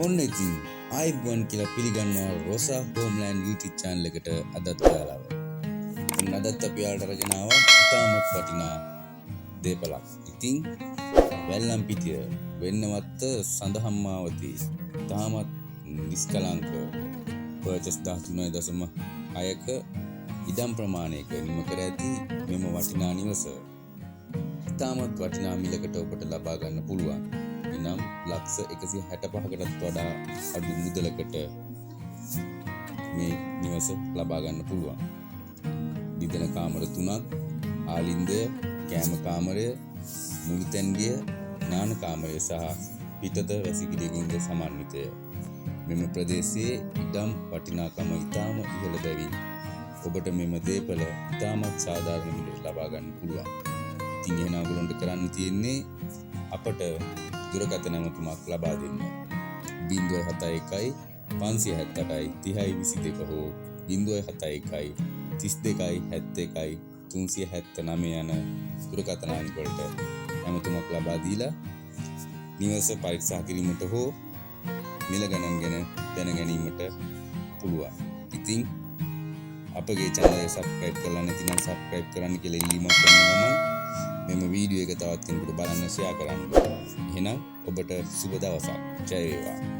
ඔන්න ඉතින් ආයිබුවන් කියලා පිළිගන්නවා රොසා හෝම්ලෑන්ඩ් YouTube channel එකට අදත් ඔයාලව. ඉතින් අදත් අපි ඔයාලට අරගෙන ආවා ඉතාමත් වටිනා දේපලක්. ඉතින් වැල්ලම්පිටිය වෙන්නවත්ත සඳහම්මාවතී ඉතාමත් නිස්කලංක පර්චස් 13.6ක ඉඩම් ප්‍රමාණයක නිම කර ඇති මෙම වටිනා නිවස ඉතාමත් වටිනා මිලකට ඔබට ලබා ගන්න පුළුවන්. එනම් ලක්ෂ 165කටත් වඩා අඩු මුදලකට මේ නිවස ලබා ගන්න පුළුවන්. දිදෙන කාමර 3ක්, ආලින්දය, කෑම කාමරය, මුළුතැන්ගිය, නාන කාමරය සහ පිටත වැසිකිළියකින්ද සමන්විතය. මෙම ප්‍රදේශයේ ඉඩම් වටිනාකම ඉතාම ඉහළ බැවින් ඔබට මෙම දේපල ඉතාමත් සාධාරණ මිලට ලබා ගන්න පුළුවන්. ඉතින් එහෙනම් ඔයගොල්ලන්ට කරන්න තියෙන්නේ අපට දුරකථන ඇමතුමක් ලබා දෙන්න. 071 578යි 3022 හෝ 071 32යි 71යි 379 යන දුරකථන අංක වලට ඇමතුමක් ලබා දීලා නිවස පරීක්ෂා කිරීමට හෝ මිල ගණන් ගැන දැන ගැනීමට පුළුවන්. ඉතින් අපගේ channel එක subscribe කරලා නැතිනම් subscribe කරන්න කියලා ඉල්ලීමක් කරනවා. මෙම වීඩියෝ එක තවත් කෙනෙකුට බලන්න ෂෙයා කරන්න. එහෙනම් ඔබට සුබ දවසක්. ජය වේවා.